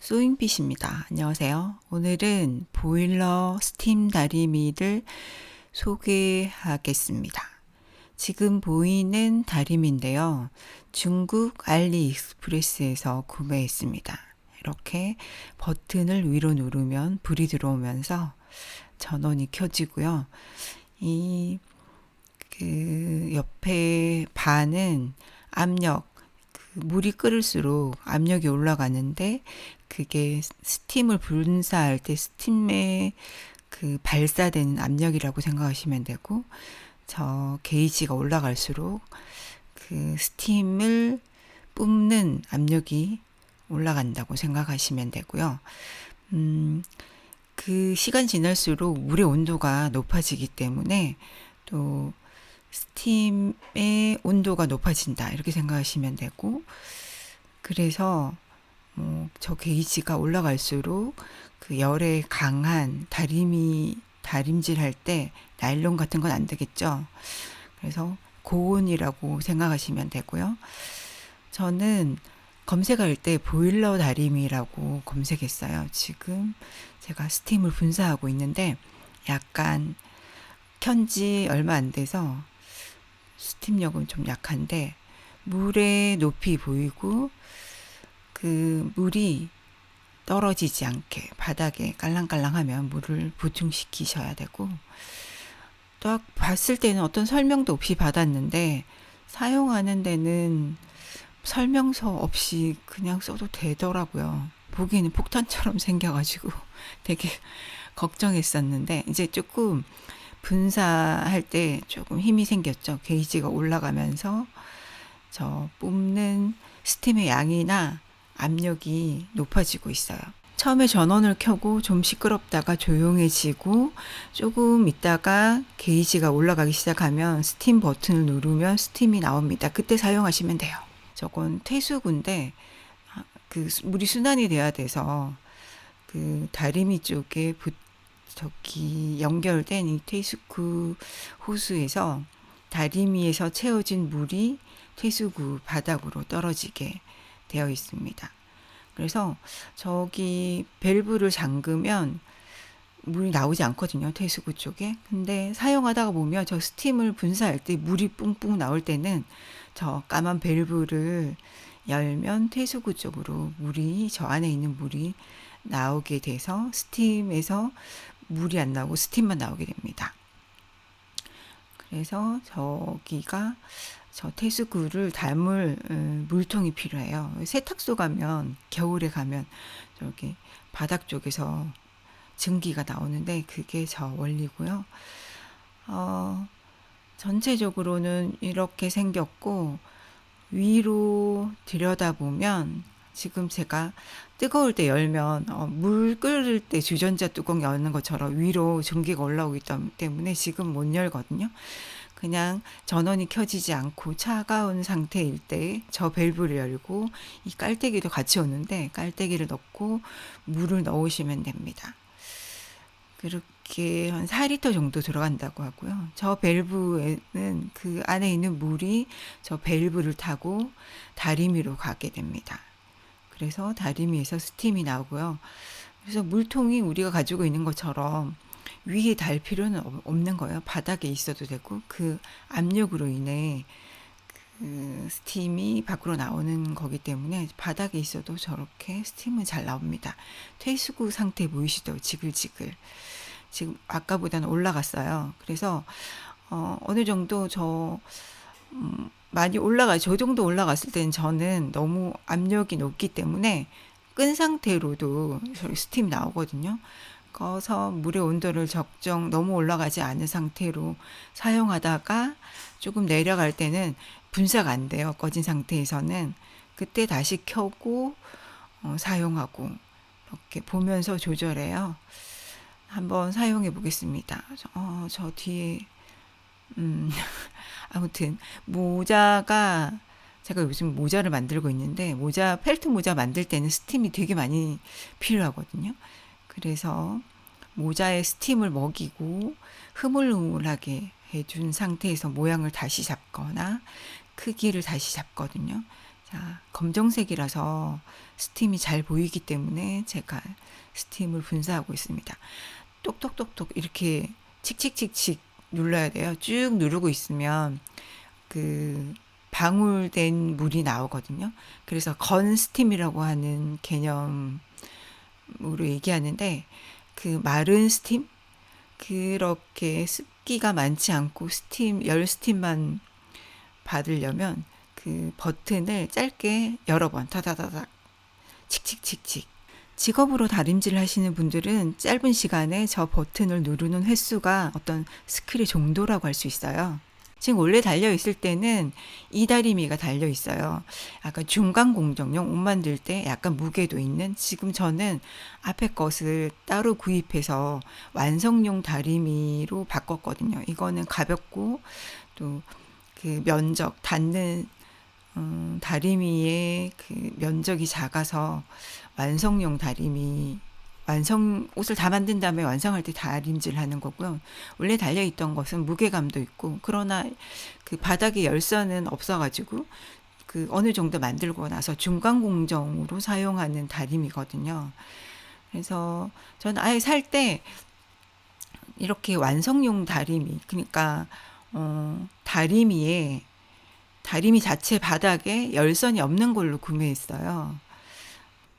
소잉빛입니다. 안녕하세요. 오늘은 보일러 스팀 다리미를 소개하겠습니다. 지금 보이는 다리미인데요. 중국 알리익스프레스에서 구매했습니다. 이렇게 버튼을 위로 누르면 불이 들어오면서 전원이 켜지고요. 옆에 반은 압력, 물이 끓을수록 압력이 올라가는데 그게 스팀을 분사할 때 스팀에 발사되는 압력이라고 생각하시면 되고, 저 게이지가 올라갈수록 그 스팀을 뿜는 압력이 올라간다고 생각하시면 되고요. 그 시간 지날수록 물의 온도가 높아지기 때문에 또 스팀의 온도가 높아진다 이렇게 생각하시면 되고, 그래서 저 게이지가 올라갈수록 그 열에 강한 다림질 할 때 나일론 같은 건 안 되겠죠. 그래서 고온이라고 생각하시면 되고요. 저는 검색할 때 보일러 다리미라고 검색했어요. 지금 제가 스팀을 분사하고 있는데 약간 켠지 얼마 안 돼서 스팀력은 좀 약한데 물의 높이 보이고 그 물이 떨어지지 않게 바닥에 깔랑깔랑하면 물을 보충시키셔야 되고, 딱 봤을 때는 어떤 설명도 없이 받았는데 사용하는 데는 설명서 없이 그냥 써도 되더라고요. 보기에는 폭탄처럼 생겨가지고 되게 걱정했었는데 이제 조금 분사할 때 조금 힘이 생겼죠. 게이지가 올라가면서 저 뿜는 스팀의 양이나 압력이 높아지고 있어요. 처음에 전원을 켜고 좀 시끄럽다가 조용해지고 조금 있다가 게이지가 올라가기 시작하면 스팀 버튼을 누르면 스팀이 나옵니다. 그때 사용하시면 돼요. 저건 퇴수구인데 그 물이 순환이 돼야 돼서 그 다리미 쪽에 저기 연결된 이 퇴수구 호스에서 다리미에서 채워진 물이 퇴수구 바닥으로 떨어지게 되어 있습니다. 그래서 저기 밸브를 잠그면 물이 나오지 않거든요, 퇴수구 쪽에. 근데 사용하다가 보면 저 스팀을 분사할 때 물이 뿡뿡 나올 때는 저 까만 밸브를 열면 퇴수구 쪽으로 저 안에 있는 물이 나오게 돼서 스팀에서 물이 안 나오고 스팀만 나오게 됩니다. 그래서 저기가 저 퇴수구를 담을 물통이 필요해요. 세탁소 가면, 겨울에 가면 저기 바닥 쪽에서 증기가 나오는데 그게 저 원리고요. 전체적으로는 이렇게 생겼고, 위로 들여다보면 지금 제가 뜨거울 때 열면 물 끓을 때 주전자 뚜껑 여는 것처럼 위로 전기가 올라오기 때문에 지금 못 열거든요. 그냥 전원이 켜지지 않고 차가운 상태일 때 저 밸브를 열고, 이 깔때기도 같이 오는데 깔때기를 넣고 물을 넣으시면 됩니다. 그렇게 한 4리터 정도 들어간다고 하고요. 저 밸브에는 그 안에 있는 물이 저 밸브를 타고 다리미로 가게 됩니다. 그래서 다리미에서 스팀이 나오고요. 그래서 물통이 우리가 가지고 있는 것처럼 위에 달 필요는 없는 거예요. 바닥에 있어도 되고, 그 압력으로 인해 그 스팀이 밖으로 나오는 거기 때문에 바닥에 있어도 저렇게 스팀은 잘 나옵니다. 퇴수구 상태 보이시죠? 지글지글. 지금 아까보다는 올라갔어요. 그래서 어느 정도 많이 저 정도 올라갔을 때는 저는 너무 압력이 높기 때문에 끈 상태로도 스팀 나오거든요. 꺼서 물의 온도를 너무 올라가지 않은 상태로 사용하다가 조금 내려갈 때는 분사가 안 돼요. 꺼진 상태에서는. 그때 다시 켜고 사용하고 이렇게 보면서 조절해요. 한번 사용해 보겠습니다. 저 뒤에 아무튼 제가 요즘 모자를 만들고 있는데 펠트 모자 만들 때는 스팀이 되게 많이 필요하거든요. 그래서 모자에 스팀을 먹이고 흐물흐물하게 해준 상태에서 모양을 다시 잡거나 크기를 다시 잡거든요. 자, 검정색이라서 스팀이 잘 보이기 때문에 제가 스팀을 분사하고 있습니다. 똑똑똑똑 이렇게 칙칙칙칙 눌러야 돼요. 쭉 누르고 있으면 그 방울된 물이 나오거든요. 그래서 건스팀이라고 하는 개념으로 얘기하는데, 그 마른 스팀, 그렇게 습기가 많지 않고 열 스팀만 받으려면 그 버튼을 짧게 여러 번 타다다닥 칙칙칙칙. 직업으로 다림질 하시는 분들은 짧은 시간에 저 버튼을 누르는 횟수가 어떤 스킬의 정도라고 할 수 있어요. 지금 원래 달려있을 때는 이 다리미가 달려있어요. 약간 중간 공정용 옷 만들 때 약간 무게도 있는, 지금 저는 앞에 것을 따로 구입해서 완성용 다리미로 바꿨거든요. 이거는 가볍고 또 그 면적, 닿는 다리미의 그 면적이 작아서 완성용 다리미, 옷을 다 만든 다음에 완성할 때 다림질 하는 거고요. 원래 달려있던 것은 무게감도 있고, 그러나 그 바닥에 열선은 없어가지고 그 어느 정도 만들고 나서 중간 공정으로 사용하는 다림이거든요. 그래서 저는 아예 살 때 이렇게 완성용 다리미, 그러니까 다리미 자체 바닥에 열선이 없는 걸로 구매했어요.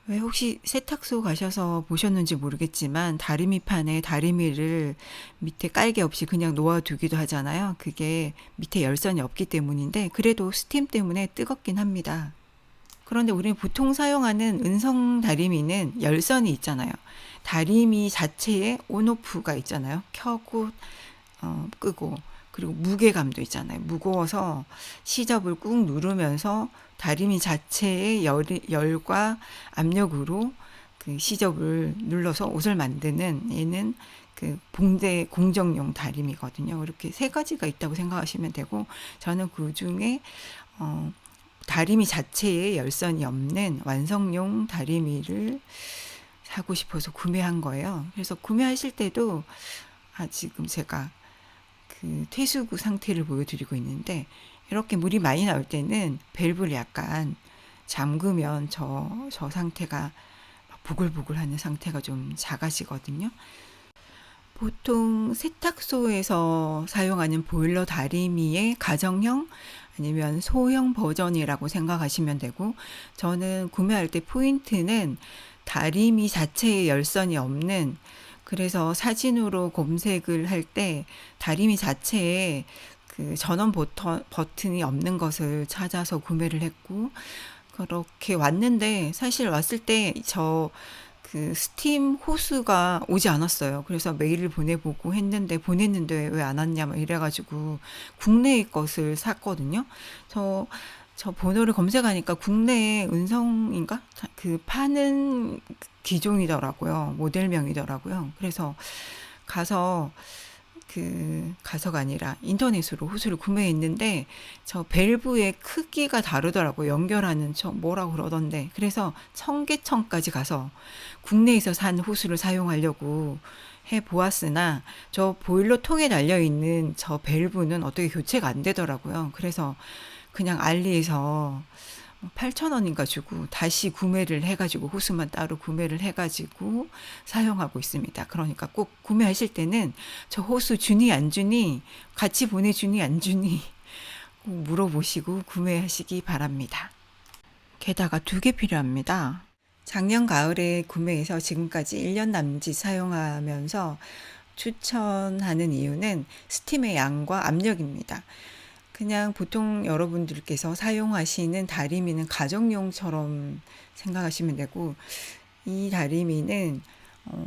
왜 혹시 세탁소 가셔서 보셨는지 모르겠지만 다리미판에 다리미를 밑에 깔개 없이 그냥 놓아두기도 하잖아요. 그게 밑에 열선이 없기 때문인데, 그래도 스팀 때문에 뜨겁긴 합니다. 그런데 우리는 보통 사용하는 은성 다리미는 열선이 있잖아요. 다리미 자체에 온오프가 있잖아요. 켜고 끄고, 그리고 무게감도 있잖아요. 무거워서 시접을 꾹 누르면서 다리미 자체의 열과 압력으로 그 시접을 눌러서 옷을 만드는, 얘는 그 봉대 공정용 다리미거든요. 이렇게 세 가지가 있다고 생각하시면 되고, 저는 그 중에 다리미 자체에 열선이 없는 완성용 다리미를 사고 싶어서 구매한 거예요. 그래서 구매하실 때도 지금 제가 그 퇴수구 상태를 보여드리고 있는데, 이렇게 물이 많이 나올 때는 밸브를 약간 잠그면 저 상태가 보글보글 하는 상태가 좀 작아지거든요. 보통 세탁소에서 사용하는 보일러 다리미의 가정형 아니면 소형 버전이라고 생각하시면 되고, 저는 구매할 때 포인트는 다리미 자체에 열선이 없는, 그래서 사진으로 검색을 할 때 다리미 자체에 그 전원 버튼이 없는 것을 찾아서 구매를 했고, 그렇게 왔는데 사실 왔을 때 저 그 스팀 호스가 오지 않았어요. 그래서 메일을 보냈는데 왜 안 왔냐 막 이래가지고 국내의 것을 샀거든요. 저 번호를 검색하니까 국내에 은성인가? 그 파는 기종이더라고요. 모델명이더라고요. 그래서 가서가 아니라 인터넷으로 호수를 구매했는데, 저 밸브의 크기가 다르더라고요. 연결하는 뭐라고 그러던데. 그래서 청계천까지 가서 국내에서 산 호수를 사용하려고 해 보았으나, 저 보일러 통에 달려있는 저 밸브는 어떻게 교체가 안 되더라고요. 그래서 그냥 알리에서 8,000원인가 주고 다시 구매를 해가지고, 호스만 따로 구매를 해가지고 사용하고 있습니다. 그러니까 꼭 구매하실 때는 저 호스 주니 안 주니, 같이 보내주니 안 주니 꼭 물어보시고 구매하시기 바랍니다. 게다가 2개 필요합니다. 작년 가을에 구매해서 지금까지 1년 남짓 사용하면서 추천하는 이유는 스팀의 양과 압력입니다. 그냥 보통 여러분들께서 사용하시는 다리미는 가정용처럼 생각하시면 되고, 이 다리미는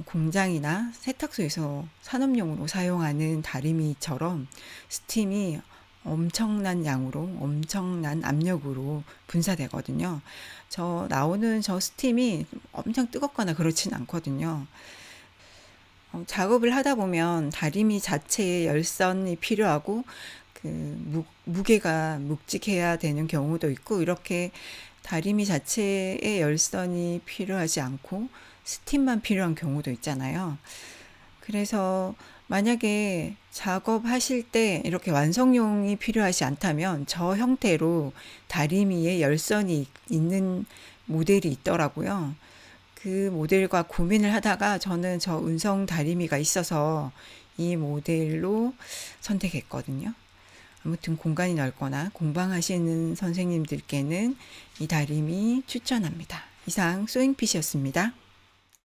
공장이나 세탁소에서 산업용으로 사용하는 다리미처럼 스팀이 엄청난 양으로, 엄청난 압력으로 분사되거든요. 나오는 저 스팀이 엄청 뜨겁거나 그렇진 않거든요. 작업을 하다 보면 다리미 자체에 열선이 필요하고 무게가 묵직해야 되는 경우도 있고, 이렇게 다리미 자체에 열선이 필요하지 않고 스팀만 필요한 경우도 있잖아요. 그래서 만약에 작업하실 때 이렇게 완성용이 필요하지 않다면 저 형태로 다리미에 열선이 있는 모델이 있더라고요. 그 모델과 고민을 하다가 저는 저 운성 다리미가 있어서 이 모델로 선택했거든요. 아무튼 공간이 넓거나 공방하시는 선생님들께는 이 다리미 추천합니다. 이상 소잉핏이었습니다.